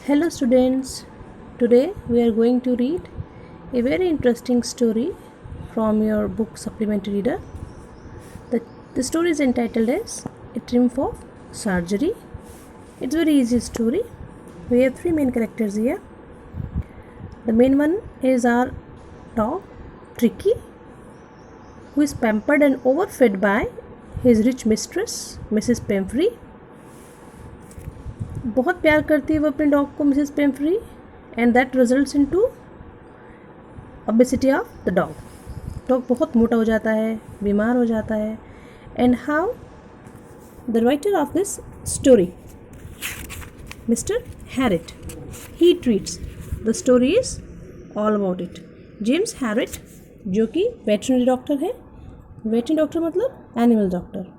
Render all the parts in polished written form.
Hello students, today we are going to read a very interesting story from your book Supplementary Reader. The story is entitled as A Triumph of Surgery. It's a very easy story. We have three main characters here. The main one is our dog Tricky, who is pampered and overfed by his rich mistress Mrs. Pamfrey. बहुत प्यार करती है वो अपने dog को Mrs Pumphrey and that results into obesity of the dog. Dog बहुत मोटा हो जाता है, बीमार हो जाता है. And how the writer of this story Mr Herriot he treats the story is all about it. James Herriot जो कि वेटरनरी डॉक्टर है. वेटरनरी डॉक्टर मतलब एनिमल डॉक्टर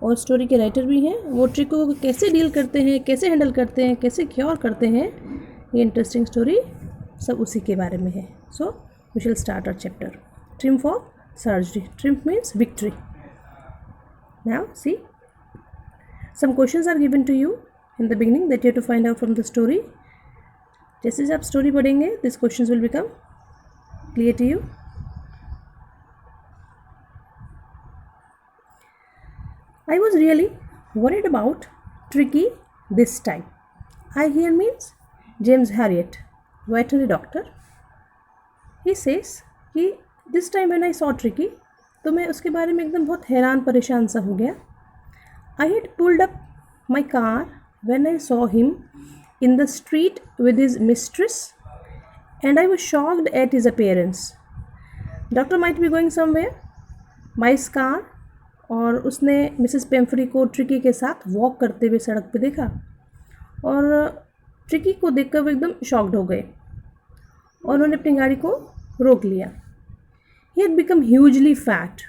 और स्टोरी के राइटर भी हैं. वो ट्रिको को कैसे डील करते हैं, कैसे हैंडल करते हैं, कैसे क्योर करते हैं, ये इंटरेस्टिंग स्टोरी सब उसी के बारे में है. So we shall start our chapter. Triumph of surgery. Triumph means victory. Now see some questions are given to you in the beginning that you have to find out from the story. जैसे जैसे आप story पढ़ेंगे this questions will become clear to you. I was really worried about Tricky this time. I hear means James Harriet, veterinary doctor. He says कि this time when I saw Tricky, तो मैं उसके बारे में एकदम बहुत हैरान परेशान सा हो गया. I had pulled up my car when I saw him in the street with his mistress, and I was shocked at his appearance. Doctor might be going somewhere. My car और उसने मिसेस पेम्फ्री को tricky के साथ walk करते हुए सड़क पे देखा और ट्रिकी को देखकर वो एकदम शॉक्ड हो गए और उन्होंने अपनी गाड़ी को रोक लिया. He had become hugely fat.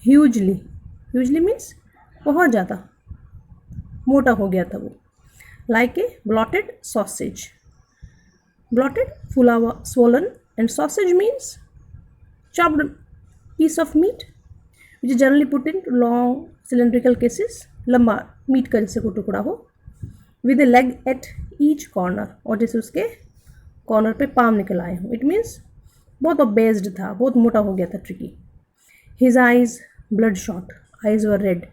Hugely means बहुत ज़्यादा मोटा हो गया था वो. Like a bloated sausage. Bloated फुला हुआ, swollen, and sausage means chopped piece of meat which is generally put in long cylindrical cases, लंबा मीट का जैसे को टुकड़ा हो, with a leg at each corner, और जैसे उसके कॉर्नर पे पाम निकल आए हो. इट मीन्स बहुत ओबेस्ड था, बहुत मोटा हो गया था tricky. His eyes bloodshot, eyes were red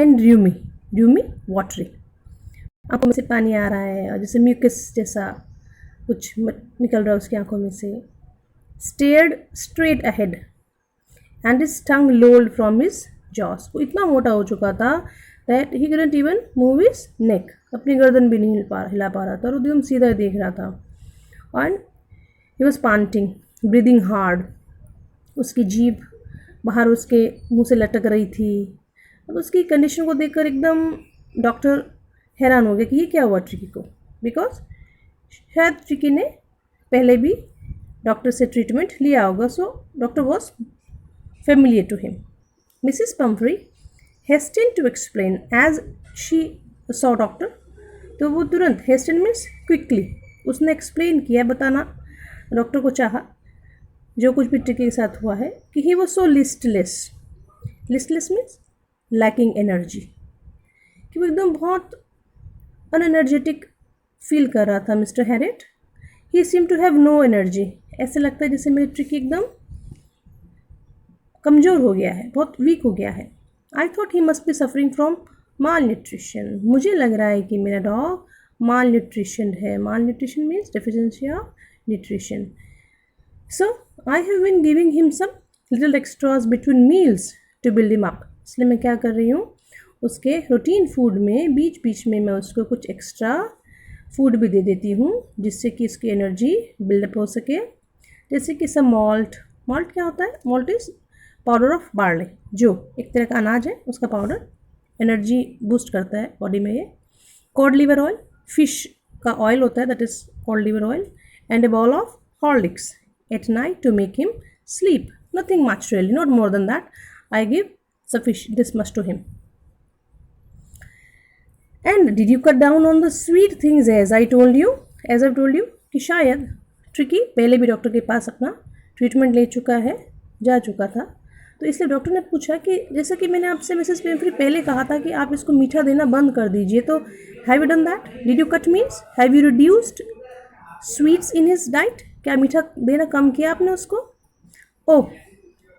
and rheumy watery. आंखों में से पानी आ रहा है और जैसे म्यूकस जैसा कुछ निकल रहा है उसकी आंखों में से. Stared straight ahead and his tongue lolled from his jaws. वो इतना मोटा हो चुका था that he couldn't even move his neck. अपनी गर्दन भी नहीं हिला पा रहा था और एकदम सीधा देख रहा था. and he was panting, breathing hard. उसकी जीभ बाहर उसके मुंह से लटक रही थी. अब उसकी कंडीशन को देखकर एकदम डॉक्टर हैरान हो गया कि ये क्या हुआ ट्रिकी को. बिकॉज शायद ट्रिकी ने पहले भी डॉक्टर से ट्रीटमेंट लिया होगा. So doctor was familiar to him. Mrs. Pumphrey hastened to explain as she saw doctor. तो वो तुरंत, hastened means quickly, उसने explain किया, बताना डॉक्टर को चाहा जो कुछ भी ट्रिकी के साथ हुआ है कि he was so listless. Listless means lacking energy. कि वो एकदम बहुत unenergetic फील कर रहा था mister Herriot. He seemed to have no energy. ऐसे लगता है जैसे मेरे ट्रिकी एकदम कमज़ोर हो गया है, बहुत वीक हो गया है. I thought he must be suffering from mall nutrition. मुझे लग रहा है कि मेरा डॉग माल न्यूट्रिशन है. Malnutrition means deficiency of nutrition. So I have been giving him some little extras between meals to build him up. इसलिए मैं क्या कर रही हूँ, उसके रूटीन फूड में बीच बीच में मैं उसको कुछ एक्स्ट्रा फूड भी दे देती हूँ जिससे कि उसकी एनर्जी बिल्डअप हो सके. जैसे कि सम मॉल्ट. मॉल्ट क्या होता है? Malt is powder of barley, जो एक तरह का अनाज है, उसका पाउडर एनर्जी बूस्ट करता है बॉडी में. ये कॉड लिवर ऑयल, फिश का ऑयल होता है, that is cod liver oil. And a ball of Horlicks at night to make him sleep. Nothing much really, not more than that. I give sufficient this much to him. And did you cut down on the sweet things as I told you कि शायद tricky पहले भी doctor के पास अपना treatment ले चुका है, जा चुका था. तो इसलिए डॉक्टर ने पूछा कि जैसा कि मैंने आपसे मिसेस पेम्फ्री पहले कहा था कि आप इसको मीठा देना बंद कर दीजिए, तो have you done that? Did you cut means have you reduced sweets in his diet? क्या मीठा देना कम किया आपने उसको? Oh,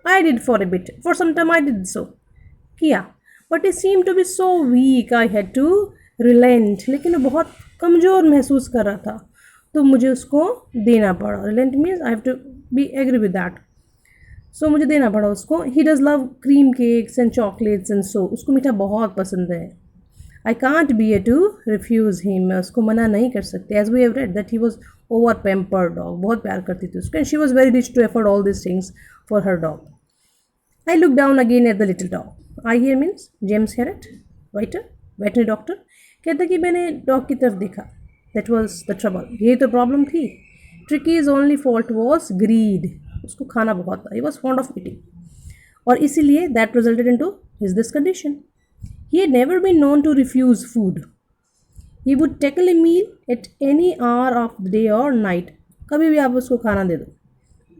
I did for a bit, for some time I did so, किया, but it seem to be so weak, I had to relent, लेकिन वो बहुत कमज़ोर महसूस कर रहा था तो मुझे उसको देना पड़ा। Relent means I have to be agree with that, so मुझे देना पड़ा उसको। He does love cream cakes and chocolates and so, उसको मीठा बहुत पसंद है। I can't be a to refuse him, मैं उसको मना नहीं कर सकती। As we have read that he was over pampered dog, बहुत प्यार करती थी उसको, and she was very rich to afford all this things for her dog. I look down again at the little dog. I here means James Herret, writer, veterinary doctor. कहता कि मैंने dog की तरफ देखा. That was the trouble. यही तो problem थी. Tricky's only fault was greed. उसको खाना बहुत था. He was fond of eating. और इसीलिए that resulted into his this condition. He had never been known to refuse food. He would tackle a meal at any hour of the day or night. कभी भी आप उसको खाना दे दो.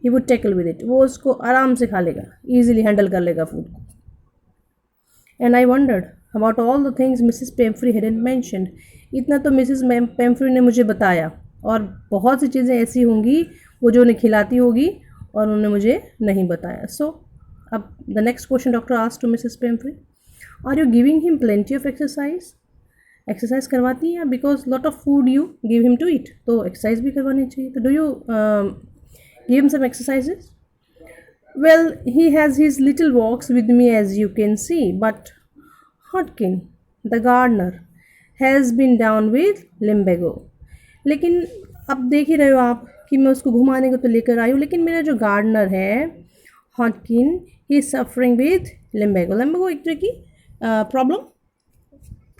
He would tackle with it. वो उसको आराम से खा लेगा, easily handle कर लेगा फूड को. And I wondered about all the things Mrs. Pemfrey hadn't mentioned. इतना तो मिसेस पेम्फ्री ने मुझे बताया, और बहुत सी चीज़ें ऐसी होंगी वो जो उन्हें खिलाती होगी और उन्होंने मुझे नहीं बताया. सो अब the next question doctor asked to Mrs Pumphrey, are you giving him plenty of exercise? Exercise करवाती हैं? Because lot of food you give him to eat, तो एक्सरसाइज भी करवानी चाहिए. तो do you give him some exercises? Well, he has his little walks with me as you can see, but Hodkin, the gardener, has been down with lumbago. लेकिन अब देख ही रहे हो आप कि मैं उसको घुमाने को तो लेकर आई हूँ, लेकिन मेरा जो गार्डनर है Hodgkin, he is suffering with lumbago. lumbago एक तरह की प्रॉब्लम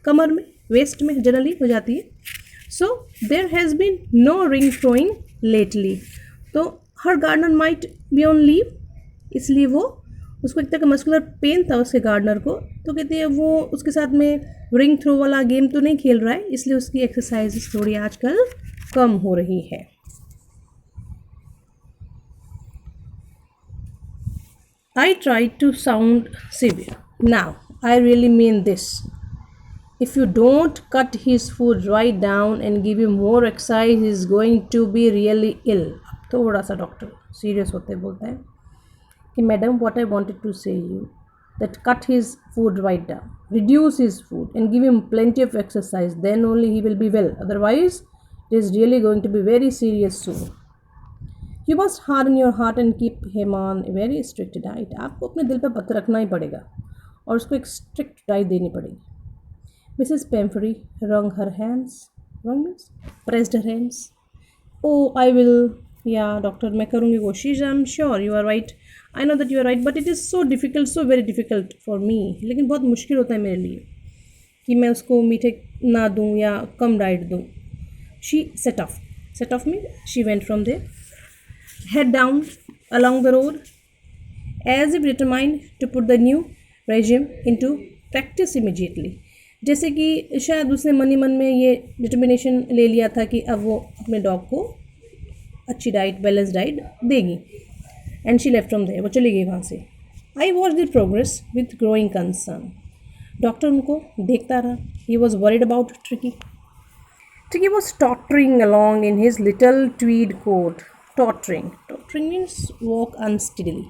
कमर में, वेस्ट में जनरली हो जाती है. So there has been no ring throwing lately. तो her gardener might be on leave, इसलिए वो उसको एक तरह का मस्कुलर पेन था उसके गार्डनर को, तो कहते हैं वो उसके साथ में रिंग थ्रो वाला गेम तो नहीं खेल रहा है, इसलिए उसकी एक्सरसाइज थोड़ी आजकल कम हो रही है. I try to sound severe. Now I really mean this. If you don't cut his food right down and give him more exercise, he is going to be really ill. थोड़ा सा doctor serious होते बोलते हैं कि madam what I wanted to say you that cut his food right down, reduce his food and give him plenty of exercise, then only he will be well, otherwise it is really going to be very serious soon. You must harden your heart and keep him on a very strict diet. आपको अपने दिल पर पत्थर रखना ही पड़ेगा और उसको एक स्ट्रिक्ट डाइट देनी पड़ेगी. Mrs. Pemfrey wrung her hands. Wrung means pressed her hands. Oh, I will. Yeah, doctor, मैं करूँगी कोशिश. I'm sure you are right. I know that you are right, but it is so difficult, so very difficult for me. लेकिन बहुत मुश्किल होता है मेरे लिए कि मैं उसको मीठे ना दूँ या कम डाइट दूँ. She set off. Set off means she went from there, head down along the road, as if determined to put the new regime into practice immediately. जैसे कि शायद उसने मन ही मन में ये डिटर्मिनेशन ले लिया था कि अब वो अपने डॉग को अच्छी डाइट, बैलेंस डाइट देगी. And she left from there, वो चली गई वहाँ से. I watch the progress with growing concern. Doctor उनको देखता रहा. He was worried about Tricki. Tricki was tottering along in his little tweed coat. Tottering means walk unsteadily,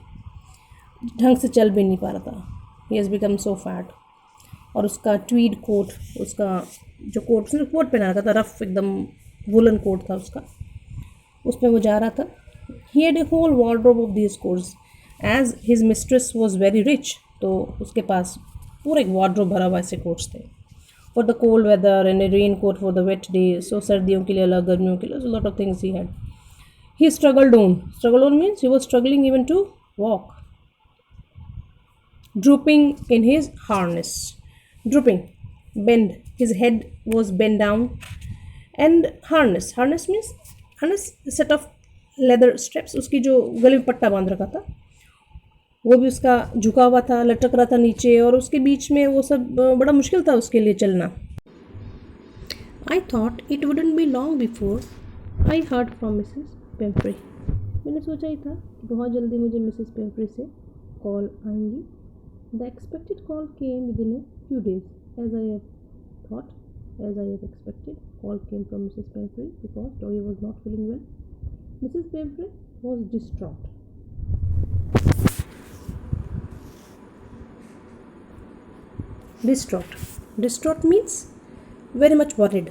ढंग से चल भी नहीं पा रहा था. He has become so fat. और उसका ट्वीड कोट, उसका जो कोट उसने कोट पहना रखा था, रफ एकदम वुलन कोट था उसका, उस पर वो जा रहा था. He had a whole wardrobe of these coats as his mistress was very rich. तो उसके पास पूरा एक वार्डरोब भरा हुआ ऐसे कोट्स थे. For the cold weather and a raincoat for the wet day. So सर्दियों के लिए अलग, गर्मियों के लिए, lot of things he had. He struggled on means he was struggling even to walk. Drooping in his harness. Drooping, bend, his head was bent down. And harness means set of leather straps. उसकी जो गले में पट्टा बांध रखा था वो भी उसका झुका हुआ था, लटक रहा था नीचे, और उसके बीच में वो सब बड़ा मुश्किल था उसके लिए चलना. I thought it wouldn't be long before I heard from Mrs. Pemfrey. मैंने सोचा ही था कि बहुत जल्दी मुझे मिसेस पेम्फ्री से कॉल आएंगी. The expected call came within a few days as I have thought, as I had expected. Call came from Mrs. Pemfrey because Toya was not feeling well. Mrs. Pemfrey was distraught. Distraught. Distraught means very much worried.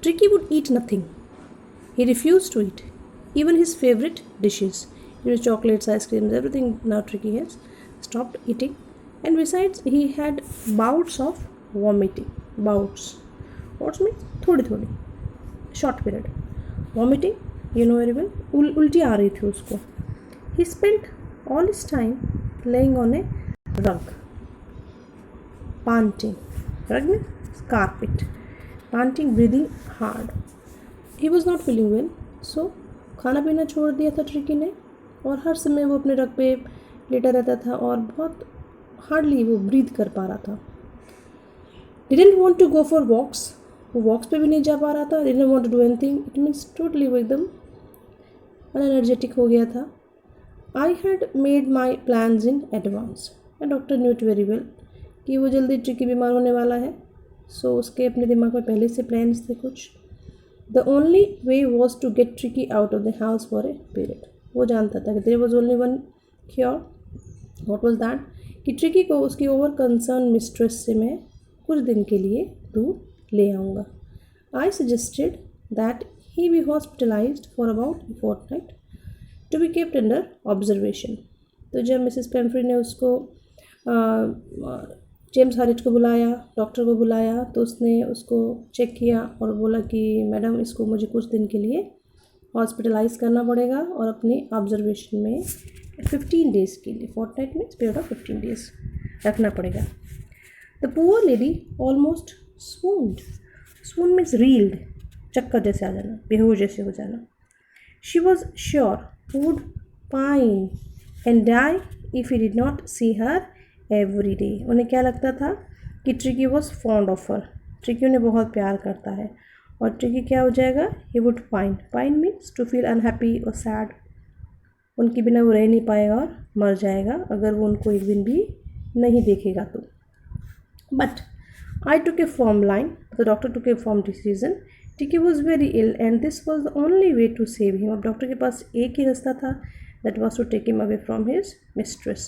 Tricky would eat nothing. He refused to eat. Even his favorite dishes, chocolates, ice creams, everything now Tricky has stopped eating. And besides, he had bouts of vomiting. Bouts. Bouts means थोड़ी थोड़ी. Short period. Vomiting, you know very well. उल्टी आ रही थी उसको. He spent all his time laying on a rug. Panting. Rug means carpet. Panting, breathing hard. He was not feeling well, so खाना पीना छोड़ दिया था ट्रिकी ने और हर समय वो अपने रग पे लेटा रहता था और बहुत हार्डली वो ब्रीथ कर पा रहा था. Didn't want to go for walks. वो वॉक्स पे भी नहीं जा पा रहा था. Didn't want to do anything. It means totally वो एकदम अनएनर्जेटिक हो गया था. I had made my plans in advance. And doctor knew it very well कि वो जल्दी ट्रिकी बीमार होने वाला है. So उसके अपने दिमाग में पहले से प्लान्स थे कुछ. The only way was to get Tricky out of the house for a period. वो जानता था कि there was only one cure. What was that? कि ट्रिकी को उसकी ओवर कंसर्न मिस्ट्रेस से मैं कुछ दिन के लिए दूर ले आऊँगा. I suggested that he be hospitalized for about a fortnight to be kept under observation. तो जब मिसेस पेम्फ्री ने उसको जेम्स हारिट को बुलाया, डॉक्टर को बुलाया, तो उसने उसको चेक किया और बोला कि मैडम इसको मुझे कुछ दिन के लिए हॉस्पिटलाइज करना पड़ेगा और अपनी ऑब्जर्वेशन में 15 डेज़ के लिए, fortnight means period of 15 days रखना पड़ेगा. The poor lady almost swooned. Swoon means reeled, चक्कर जैसे आ जाना, बेहोश जैसे हो जाना. She was sure would pine and die if he did not see her every day. उन्हें क्या लगता था कि Tricky was fond of her. Tricky उन्हें बहुत प्यार करता है और ट्रिकी क्या हो जाएगा, he would pine. Pine means to feel unhappy और सैड. उनके बिना वो रह नहीं पाएगा और मर जाएगा अगर वो उनको एक दिन भी नहीं देखेगा तो. But I took a firm line. The doctor took a firm decision. Tricky was very ill and this was the only way to save him. अब डॉक्टर के पास एक ही रास्ता था, that was to take him away from his mistress.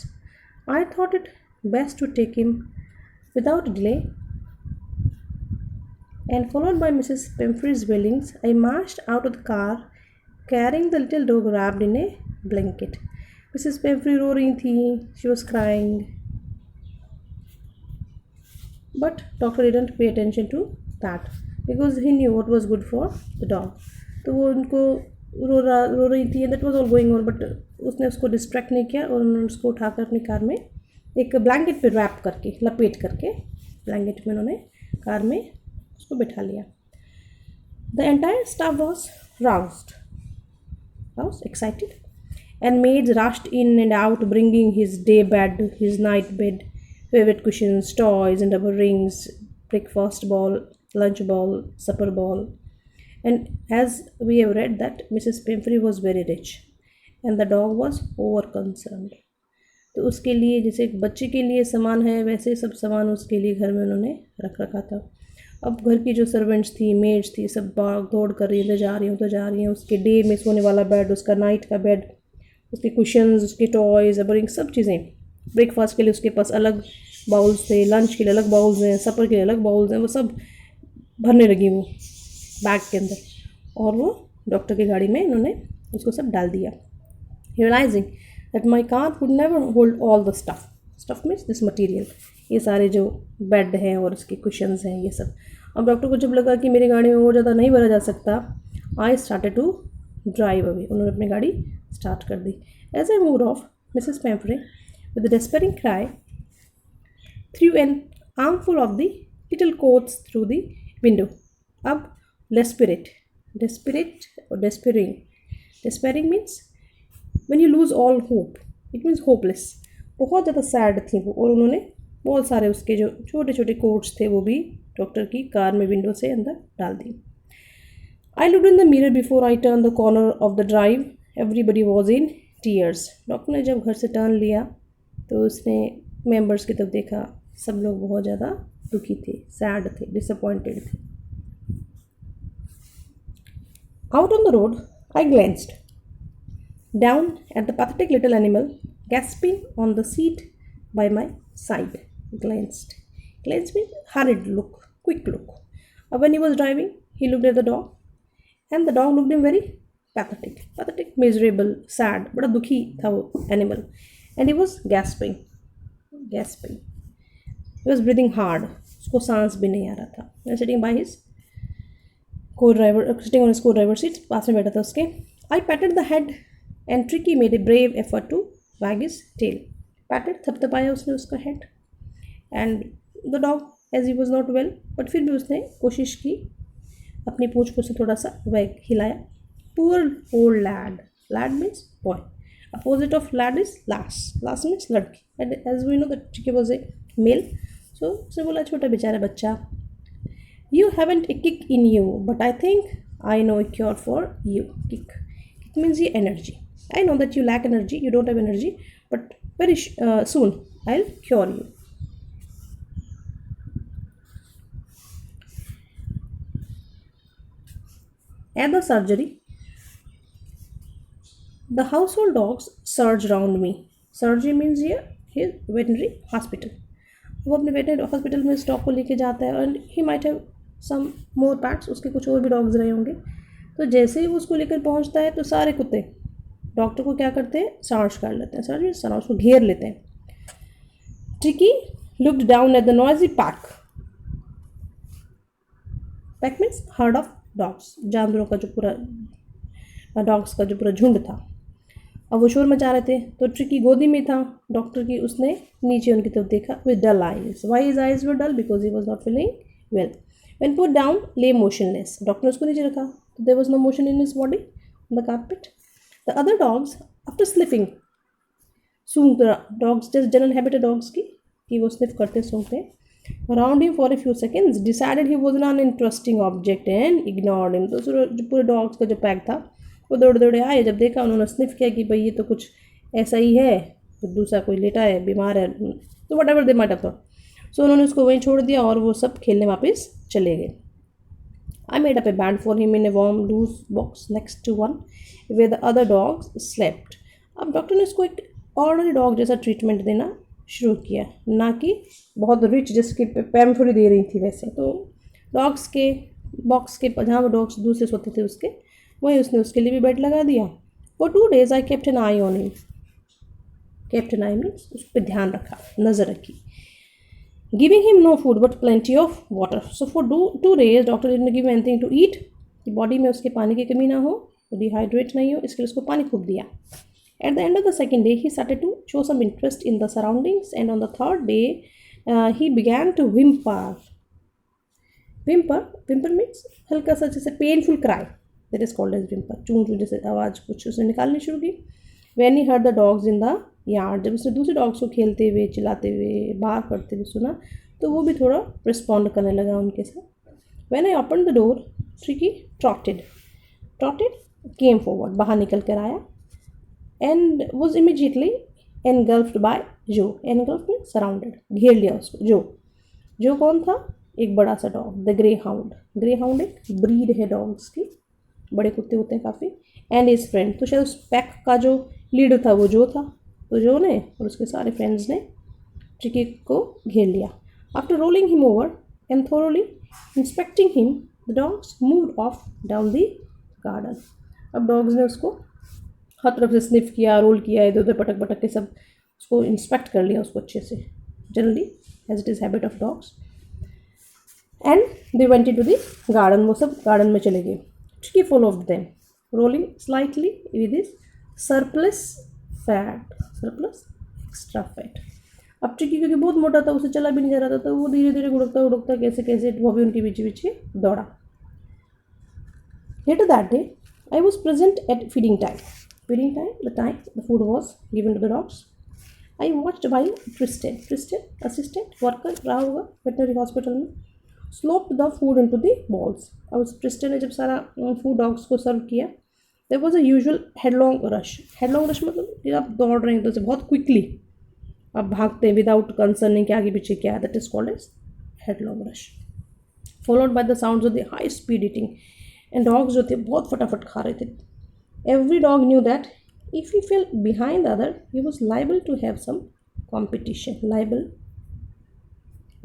I thought it best to take him without delay. And followed by Mrs. Pemfrey's wailings, I marched out of the car carrying the little dog wrapped in a blanket. Mrs. Pemfrey रो रही थी, she was crying. But doctor didn't pay attention to that because he knew what was good for the dog. तो वो उनको रो रही थी and that was all going on, but उसने उसको distract नहीं किया और उन्होंने उसको उठाकर अपनी कार में एक ब्लैंकेट पे रैप करके, लपेट करके ब्लैंकेट में उन्होंने कार में उसको बिठा लिया. The entire staff was roused, excited, and maids rushed in and out bringing his day bed, his night bed, favorite cushions, toys and rubber rings, breakfast ball, lunch ball, supper ball. And as we have read that Mrs. Pemfrey was very rich and the dog was over concerned. तो उसके लिए जैसे एक बच्चे के लिए सामान है वैसे सब सामान उसके लिए घर में उन्होंने रख रखा था. अब घर की जो सर्वेंट्स थी, मेड्स थी, सब भाग दौड़ कर रही हैं, उधर जा रही हैं. उसके डे में सोने वाला बेड, उसका नाइट का बेड, उसके कुशन्स, उसके टॉयज़, रबर रिंग, सब चीज़ें. ब्रेकफास्ट के लिए उसके पास अलग बाउल्स थे, लंच के लिए अलग बाउल्स हैं, सपर के लिए अलग बाउल्स हैं. वो सब भरने लगी वो बैग के अंदर और वो डॉक्टर की गाड़ी में इन्होंने उसको सब डाल दिया. Realising that my car would never hold all the stuff means this material, ये सारे जो बेड हैं और उसके कुशन्स हैं ये सब. अब डॉक्टर को जब लगा कि मेरी गाड़ी में और ज़्यादा नहीं भरा जा सकता, I started to drive away. उन्होंने अपनी गाड़ी स्टार्ट कर दी. As I moved off, Mrs Pumphrey with a despairing cry threw an armful of the little coats through the window. अब desperate or despairing means when you lose all hope, it means hopeless. बहुत ज़्यादा sad थी वो और उन्होंने बहुत सारे उसके जो छोटे छोटे कोट्स थे वो भी डॉक्टर की कार में विंडो से अंदर डाल दी. I looked in the mirror before I turned the corner of the drive. Everybody was in tears. Doctor ने जब घर से टर्न लिया तो उसने मेंबर्स की तरफ देखा, सब लोग बहुत ज़्यादा दुखी थे, सैड थे, डिसअपॉइंटेड थे. Out on the road I glanced down at the pathetic little animal gasping on the seat by my side. Glanced. Glanced means hurried look, quick look. When he was driving, he looked at the dog, and the dog looked him very pathetic. Pathetic, miserable, sad. बड़ा दुखी था वो animal. And he was gasping. Gasping. He was breathing hard. उसको सांस भी नहीं आ रहा था. And sitting by his co-driver, sitting on his co-driver seat, पास में बैठा था उसके. I patted the head and Tricky made a brave effort to wag his tail. Patted, थपथपाया उसने उसका head. And the dog, as he was not well, but फिर भी उसने कोशिश की अपनी पूंछ को उसने थोड़ा सा wag हिलाया. Poor old lad. Lad means boy. Opposite of lad is lass. Lass means लड़की. And as we know that Tricky was a male, so उसने बोला छोटा बेचारा बच्चा. You haven't a kick in you, but I think I know a cure for you. Kick. Kick means ये energy. I know that you lack energy, you don't have energy, but very soon I'll cure you. At the surgery, the household dogs surged around me. Surgery means here his veterinary hospital. वो अपने veterinary hospital में इस dog को लेके जाता है and he might have some more pats, उसके कुछ और भी डॉग्स रहे होंगे. तो जैसे ही वो उसको लेकर पहुंचता है तो सारे कुत्ते डॉक्टर को क्या करते हैं, सर्च कर लेते हैं. सर्च सर उसको घेर लेते हैं. Tricky looked down at the noisy pack. Pack means heard of dogs, जानवरों का जो पूरा डॉग्स का जो पूरा झुंड था. अब वो शोर मचा रहे थे तो ट्रिकी गोदी में था डॉक्टर की. उसने नीचे उनकी तरफ देखा with dull eyes. Why his eyes were dull? Because he was not feeling well. When put down lay motionless. Doctor ने उसको नीचे रखा तो there was no motion in his body on the carpet. The other dogs, after sniffing, सूंघते, dogs just general habit है dogs की कि वो sniff करते सूंघते हैं. Around him for a few seconds, decided he was an uninteresting object and ignored him. तो जो पूरे dogs का जो पैक था वो दौड़े दौड़े आए. जब देखा उन्होंने sniff किया कि भाई ये तो कुछ ऐसा ही है, तो दूसरा कोई लेटा है, बीमार है, तो whatever they might have thought. So उन्होंने उसको वहीं छोड़ दिया और वो सब खेलने वापस चले गए. I made up a bed for him in a warm loose box next to one where the other dogs slept. अब डॉक्टर ने उसको एक ऑर्डनरी डॉग जैसा ट्रीटमेंट देना शुरू किया, ना कि बहुत रिच जिसकी पैम्फरी दे रही थी वैसे. तो डॉग्स के बॉक्स के जहाँ वो डॉग्स दूसरे सोते थे उसके वहीं उसने उसके लिए भी बेड लगा दिया. For 2 days I kept an eye on him. Kept an eye means उस पर ध्यान रखा, नज़र रखी. Giving him no food but plenty of water. So for 2 days doctor didn't give him anything to eat. कि body में उसके पानी की कमी ना हो, वो डिहाइड्रेट नहीं हो, इसके लिए उसको पानी खूब दिया. At the end of the second day he started to show some interest in the surroundings and on the third day he began to whimper. Whimper means हल्का सा जैसे painful cry, that is called as whimper. चूं चूं जैसे आवाज़ कुछ उसने निकालनी शुरू की. When he heard the dogs in the yard, जब उसने दूसरे डॉग्स को खेलते हुए, चिल्लाते हुए, बाहर करते हुए सुना तो वो भी थोड़ा रिस्पॉन्ड करने लगा उनके साथ. When I opened the door, Tricky trotted, came forward, बाहर निकल कर आया and was immediately engulfed by Joe. Engulfed means surrounded, घेर लिया उसको. जो कौन था? एक बड़ा सा dog, the grey hound. Grey hound एक ब्रीड है डॉग्स की, बड़े कुत्ते होते हैं काफ़ी. एंड हिज फ्रेंड, तो शायद उस पैक का जो लीडर था वो जो था, तो जो ने और उसके सारे फ्रेंड्स ने ट्रिकी को घेर लिया. After rolling him over and thoroughly inspecting him the dogs moved of down the garden. अब डॉग्स ने उसको हर तरफ से स्निफ किया, रोल किया, इधर उधर पटक पटक के सब उसको इंस्पेक्ट कर लिया उसको अच्छे से, generally as it is habit of dogs. And they went into the garden. वो सब गार्डन में चले गए. Tricky followed them rolling slightly with his surplus extra fat. अब ट्रिकी क्योंकि बहुत मोटा था, उसे चला भी नहीं जा रहा था, तो वो धीरे धीरे गुड़कता कैसे कैसे वो भी उनके पीछे पीछे दौड़ा. Later that day, I was present at feeding time. The time the food was given to the dogs. I watched while Tristan, assistant worker रहा होगा veterinary hospital में, sloped the food into the bowls. अब Tristan ने जब सारा food dogs को सर्व किया, there was a usual headlong rush. Headlong rush मतलब कि आप दौड़ रहे हैं तो बहुत क्विकली अब भागते हैं विदाउट कंसर्निंग कि आगे पीछे क्या है, that is called as headlong rush, followed by the sounds of the high speed eating. And dogs जो थे बहुत फटाफट खा रहे थे। Every dog knew that if he fell behind the other he was liable to have some competition, liable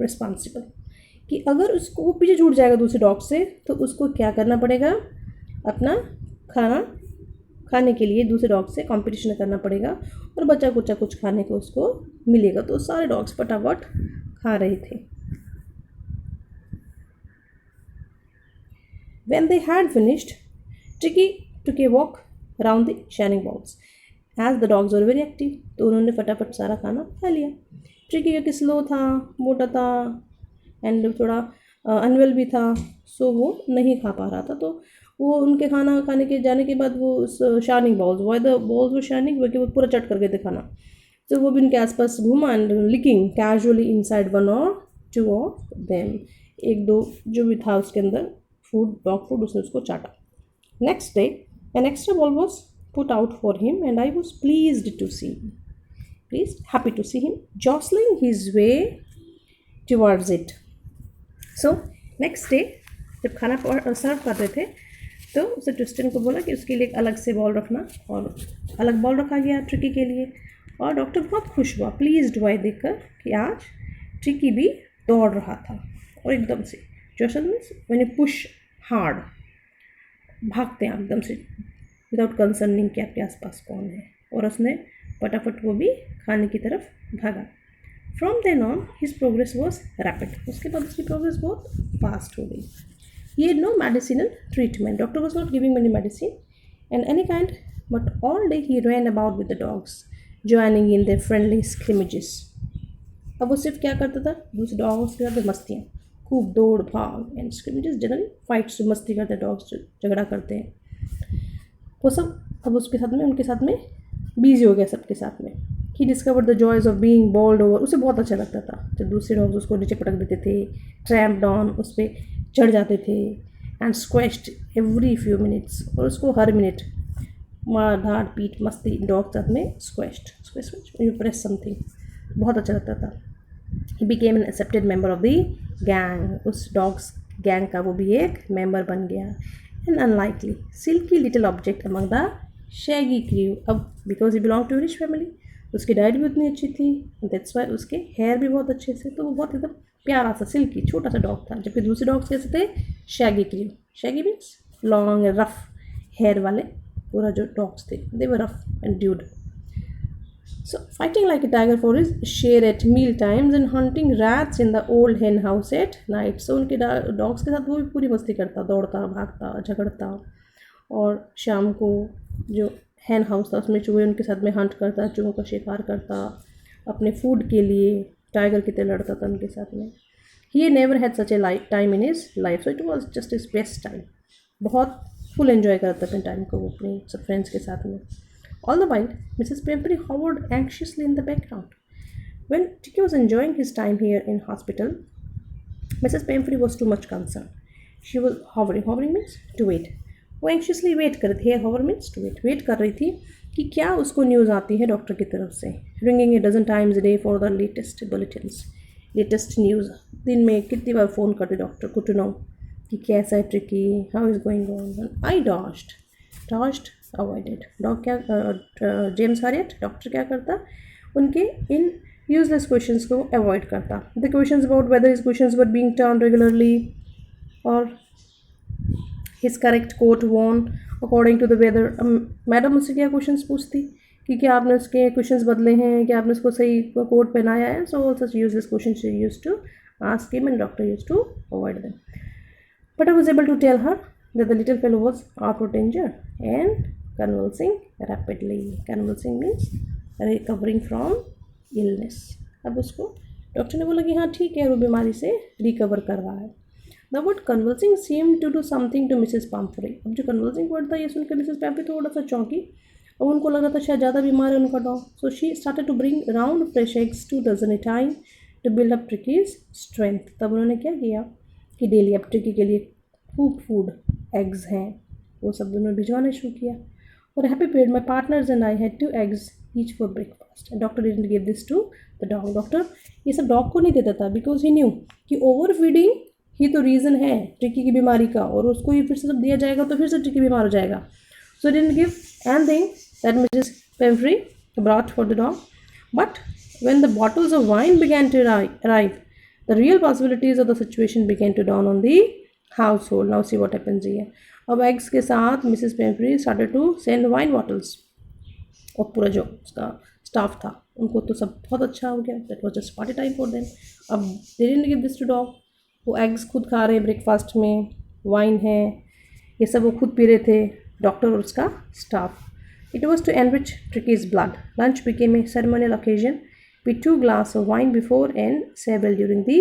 responsible, कि अगर उसको वो पीछे छूट जाएगा दूसरे डॉग से तो उसको क्या करना पड़ेगा, अपना खाना खाने के लिए दूसरे डॉग से कंपटीशन करना पड़ेगा और बचा कुचा कुछ खाने को उसको मिलेगा। तो सारे डॉग्स फटाफट खा रहे थे। When they had finished, Tricky took a walk around the shining balls. As the dogs were very active, तो उन्होंने फटाफट सारा खाना खा लिया। ट्रिकी क्योंकि स्लो था, मोटा था एंड थोड़ा अनवेल भी था, सो वो नहीं खा पा रहा था। तो वो उनके खाना खाने के जाने के बाद वो उस shining balls, why the balls वो शाइनिंग, क्योंकि वो पूरा चट कर गए थे खाना। तो वो भी उनके आसपास घूमा and licking casually inside one और टू ऑफ देम, एक दो जो भी था उसके अंदर फूड, डॉग फूड, उसने उसको चाटा। Next day an extra ball was put out for him and I was happy to see him jostling his way towards it. So next day जब खाना सर्व कर रहे थे तो उसे ट्रिस्टन को बोला कि उसके लिए एक अलग से बॉल रखना, और अलग बॉल रखा गया ट्रिकी के लिए। और डॉक्टर बहुत खुश हुआ, प्लीज्ड हुआ देखकर कि आज ट्रिकी भी दौड़ रहा था और एकदम से, जोशन means when you push hard, भागते हैं एकदम से विदाउट कंसर्निंग कि आपके आसपास कौन है। और उसने फटाफट वो भी खाने की तरफ भागा। From then on his progress was rapid, उसके बाद उसकी प्रोग्रेस बहुत फास्ट हो गई। He had no medicinal treatment. Doctor was not giving any medicine and any kind, but all day he ran about with the dogs, joining in their friendly scrimmages. अब वो सिर्फ क्या करता था, दूसरे डॉग्स के साथ मस्तियाँ, खूब दौड़ भाग एंड स्क्रिमेजेस, जनरली फाइट्स, जो मस्ती करते हैं डॉग्स, झगड़ा करते हैं, वो सब अब उसके साथ में, उनके साथ में बिजी हो गया सबके साथ में। He discovered the joys of being bowled over, उसे बहुत अच्छा लगता था जब दूसरे डॉग्स उसको नीचे पटक देते थे, ट्रैम्प डाउन, उस पर चढ़ जाते थे, एंड स्क्वेश्ड एवरी फ्यू मिनट्स, और उसको हर मिनट मार धाड़ पीट मस्ती डॉग साथ में स्क्वेश्ड यू प्रेस समथिंग, बहुत अच्छा लगता था। He became an accepted member of the gang, उस डॉग्स गैंग का वो भी एक मेम्बर बन गया। An unlikely silky little object among the shaggy crew, अब because he belong to rich family, उसकी डाइट भी उतनी अच्छी थी, दैट्स वाई उसके हेयर भी बहुत अच्छे से, तो वो बहुत एकदम प्यारा सा सिल्की छोटा सा डॉग था। जबकि दूसरे डॉग्स कैसे थे, shaggy crew, shaggy means long rough hair वाले पूरा जो डॉग्स थे, they were rough and dude. So fighting like a tiger for his share at mealtimes and hunting rats in the old henhouse at night. So उनके dogs के साथ वो भी पूरी मस्ती करता, दौड़ता भागता झगड़ता, और शाम को जो हैन हाउस था उसमें चूहे उनके साथ में हंट करता, चूहों का शिकार करता, अपने फूड के लिए टाइगर की तरह लड़ता था उनके साथ में। He never had such A time in his life, so it was just is best time, बहुत फुल एंजॉय करता अपने टाइम को वो अपने सब फ्रेंड्स के साथ में। All the while Mrs Pumphrey hovered anxiously in the background. When Tiki was enjoying his time here in hospital, Mrs. Pemfrey was too much concerned. She was hovering. Hovering means to wait. वो anxiously wait कर रही थी, hover means to wait. Wait कर रही थी कि क्या उसको न्यूज़ आती है डॉक्टर की तरफ से। Ringing a dozen times day for the latest bulletins, latest news. दिन में कितनी बार फ़ोन करते डॉक्टर को टू नो कि कैसा है Tricki, how is going on. I dodged avoided. Dog क्या, जेम्स हैरियट डॉक्टर क्या करता, उनके इन यूजलेस क्वेश्चंस को अवॉइड करता। The questions about whether his questions were being turn regularly और his correct coat worn according to the weather. Madam उससे क्या क्वेश्चंस पूछती कि क्या आपने उसके क्वेश्चंस बदले हैं, क्या आपने उसको सही कोट पहनाया है। So all such useless questions she used to ask him and doctor used to avoid them. But I was able to tell her that the little fellow was out of danger and convulsing rapidly. Convulsing means recovering from illness. अब उसको doctor ने बोला कि हाँ ठीक है, वो बीमारी से रिकवर कर रहा है। The word convulsing seemed to do something to Mrs. Pumphrey. अब जो convulsing word था ये सुनकर मिसेस पैम्फ्री थोड़ा सा चौंकी और उनको लगा था शायद ज़्यादा बीमार है उनका dog. So she started to bring round fresh eggs 2 dozen at a time to build up Tricky's strength. तब उन्होंने क्या किया कि डेली अब ट्रिकी के लिए खूब फूड एग्स हैं वो सब उन्होंने भिजवाना शुरू किया। और happy period my partners and I had 2 eggs each for breakfast. And doctor didn't give this to the dog. Doctor ये सब डॉग को नहीं देता था बिकॉज ही न्यू कि ओवर फीडिंग ही तो रीज़न है ट्रिकी की बीमारी का, और उसको ये फिर से सब दिया जाएगा तो फिर से ट्रिकी बीमार हो जाएगा। So didn't give anything that Mrs Pumphrey brought for the dog. But when the bottles of wine began to arrive, the real possibilities of the situation began to dawn on the household. Now see what happens here. अब eggs के साथ Mrs पेम्फ्री started to send wine bottles, और पूरा जो उसका staff था उनको तो सब बहुत अच्छा हो गया, that was just party time for them. अब they didn't give this to dog, वो एग्स खुद खा रहे हैं ब्रेकफास्ट में, वाइन है, ये सब वो खुद पी रहे थे, डॉक्टर और उसका staff. It was to enrich Tricky's blood. Lunch became a ceremonial occasion with 2 glasses of wine before and several during the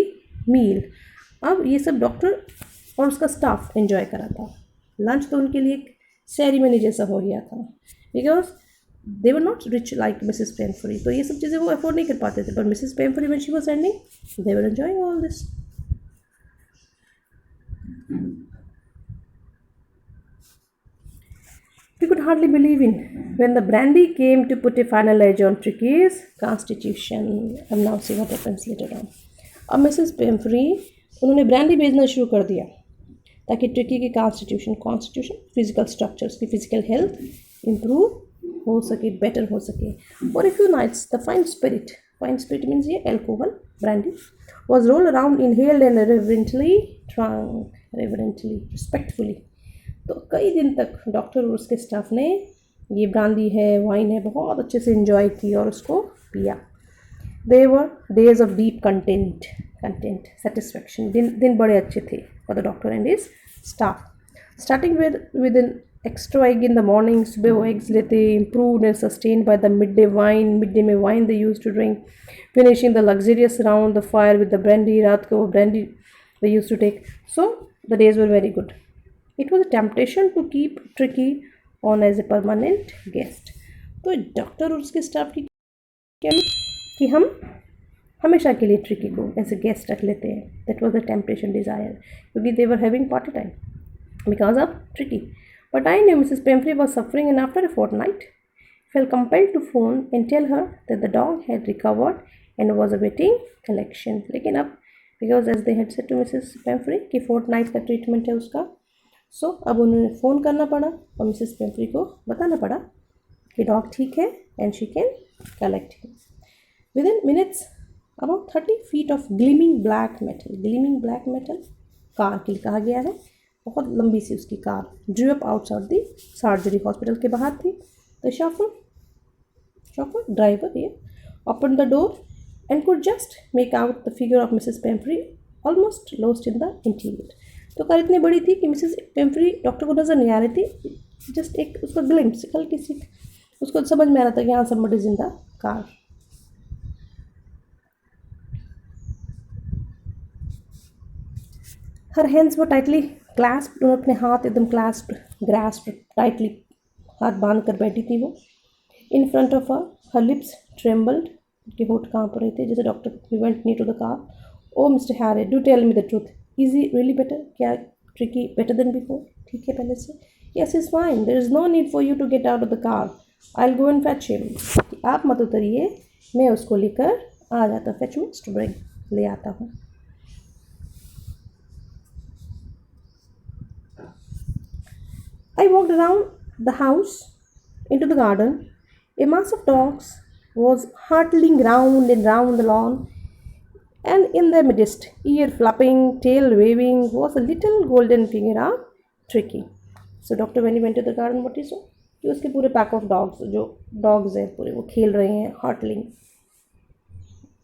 meal। अब ये सब डॉक्टर और उसका स्टाफ एंजॉय करा था। लंच तो उनके लिए एक सेरेमनी जैसा हो गया था because they were not rich like Mrs Pumphrey, तो ये सब चीज़ें वो अफोर्ड नहीं कर पाते थे, but Mrs Pumphrey when she was sending they were enjoying all this. We could hardly believe in when the brandy came to put a final edge on Tricky's constitution। And now see what happens later on। अब Mrs Pumphrey उन्होंने brandy भेजना शुरू कर दिया ताकि Tricki की constitution physical structure, उसकी physical health improve हो सके, बेटर हो सके। For a few nights the fine spirit means ये alcohol brandy was rolled around inhaled and reverently respectfully. तो कई दिन तक डॉक्टर और उसके स्टाफ ने ये ब्रांदी है, वाइन है, बहुत अच्छे से इन्जॉय की और उसको पिया। They were days of deep content satisfaction. दिन बड़े अच्छे थे for the doctor and his staff. Starting with an extra egg in the morning, सुबह वो एग्स लेते, improved and sustained by the midday में wine they use to drink, finishing the luxurious round the fire with the brandy. रात को वो brandy they use to take. So the days were very good. It was a temptation to keep Tricky on as a permanent guest। तो doctor और उसके staff की क्या कि हम हमेशा के लिए ट्रिकी को एज ए गेस्ट रख लेते हैं। That was the temptation desire, क्योंकि they were having party time because of Tricki. But I knew Mrs Pumphrey was suffering and after a fortnight felt compelled to phone and tell her that the dog had recovered and was awaiting collection। लेकिन अब because as they had said to Mrs Pumphrey कि fortnight का treatment है उसका, सो अब उन्होंने phone करना पड़ा और मिसेस पेम्फ्री को बताना पड़ा कि डॉग ठीक है and she can collect him. Within minutes about 30 feet of gleaming black metal car के लिए कहा गया है, बहुत लंबी सी उसकी car, drew up outside the surgery hospital के बाहर थी। द शॉफर ड्राइवर ये open the door and could just make out the figure of Mrs Pumphrey almost lost in the interior. तो कार इतनी बड़ी थी कि मिसेस पेम्फ्री डॉक्टर को नज़र नहीं आ रही थी, जस्ट एक उसका ग्लिम्स हल्की सी, उसको समझ में आ रहा था कि हाँ somebody is in the car. Her hands वो टाइटली क्लैस्प्ड, उन्होंने अपने हाथ एकदम ग्रास्प्ड टाइटली हाथ बांध कर बैठी थी वो। In front of her lips trembled, उनके होठ कांप रहे थे जैसे doctor went near to the car. Oh mister Harry, do tell me the truth, is he really better? क्या ट्रिकी बेटर देन बिफोर? ठीक है पहले से? Yes is fine, there is no need for you to get out of the car, I will go and fetch him. आप मत उतरिए, मैं उसको लेकर आ जाता हूँ। फेच मीन्स टू ब्रिंग, ले आता हूँ। I walked around the house into the garden. A mass of dogs was hurtling round and round the lawn, and in their midst, ear flapping, tail waving, was a little golden figure of Tricky। So doctor when he went to the garden, what he saw? कि उसके पूरे pack of dogs, जो dogs हैं पूरे, वो खेल रहे हैं, hurtling,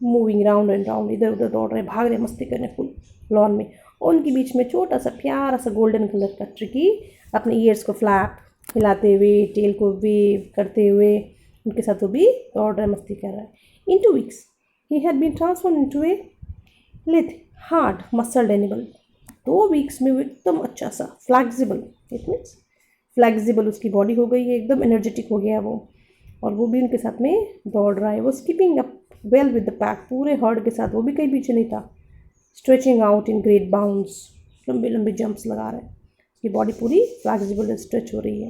moving round and round, इधर उधर दौड़ रहे, भाग रहे, मस्ती करने फुल लॉन में। और उनके बीच में छोटा सा प्यारा सा गोल्डन कलर का ट्रिकी अपने ईयर्स को फ्लैप हिलाते हुए, टेल को वेव करते हुए उनके साथ वो भी दौड़ रहा है, मस्ती कर रहा है। In 2 weeks he had been transform into a lithe hard muscled animal. 2 weeks में वो एकदम अच्छा सा फ्लैक्सिबल, इट मीन्स फ्लैक्सिबल उसकी बॉडी हो गई है, एकदम एनर्जेटिक हो गया वो, और वो भी उनके साथ में दौड़ रहा है। वो skipping up well with the pack, पूरे हर्ड के साथ, वो भी कहीं पीछे नहीं था। Stretching out in great bounds, लंबे लंबे जंप्स लगा रहा है, उसकी बॉडी पूरी फ्लैक्सिबल स्ट्रेच हो रही है।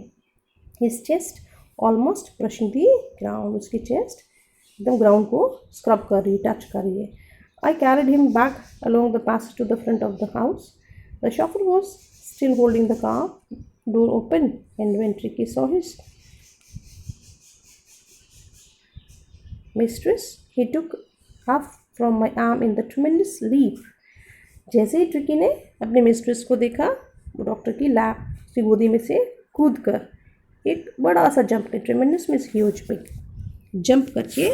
His chest almost brushing the ground, उसकी चेस्ट एकदम ग्राउंड को स्क्रब कर रही है, टच कर रही है. I carried him back along the passage to the front of the house. The chauffeur was still holding the car door open, and when Tricky saw his mistress, he took half from my arm in the tremendous leap. जैसे ही tricky ने अपने mistress को देखा, वो doctor की lap की गोदी में से कूद कर एक बड़ा सा जंप ने, ट्रेमेंडस मीन्स ह्यूज बिग, जंप करके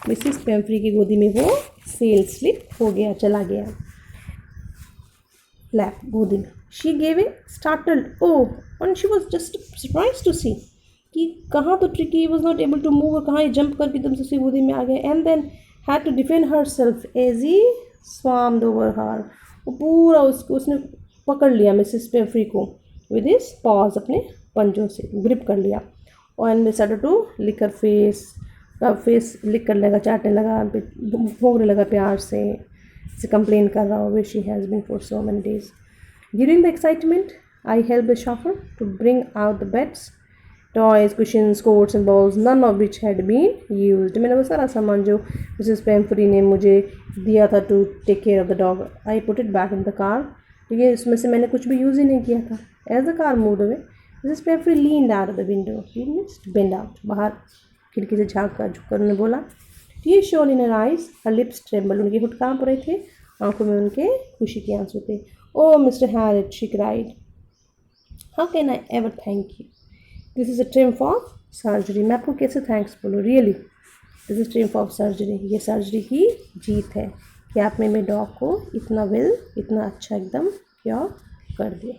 मिसिस पेम्फ्री की गोदी में वो सेल स्लिप हो गया, चला गया लैप गोदी में. She gave a startled oh and she was just surprise to see कि कहाँ तो Tricki was not able to move और कहाँ ये जंप करके एकदम से गोदी में आ गए. And then had to defend herself as he swarmed over her. वो पूरा उसने पकड़ लिया मिसिस पेम्फ्री को विद हिज पॉज, अपने पंजों से ग्रिप कर लिया. और and decided to lick her face, का फेस लिक करने लगा, चाटने लगा, भोगने लगा प्यार से कंप्लेन कर रहा हो way she has been for so many days. During the excitement I help the chauffeur to bring out the beds, toys, cushions, coats and balls, none of which had been used. मैंने वो सारा सामान जो Mrs पेम्फ्री ने मुझे दिया था to take care of the dog, I put it back in the car. ठीक है, इसमें से मैंने कुछ भी यूज़ ही नहीं किया था. As the car moved away, Mrs Pumphrey leaned out of the window, bent out, बाहर खिड़की से झाँक कर झुक कर उन्होंने बोला. Tears shone in her eyes, her lips tremble, उनके होंठ कांप रहे थे, आंखों में उनके खुशी के आंसू थे. Oh mister Herriot, she cried, how can I ever thank you, this is a triumph of surgery. मैं आपको कैसे थैंक्स बोलूँ, really this is triumph of surgery. ये सर्जरी की जीत है कि आपने मेरे डॉग को इतना वेल, इतना अच्छा एकदम क्योर कर दिया.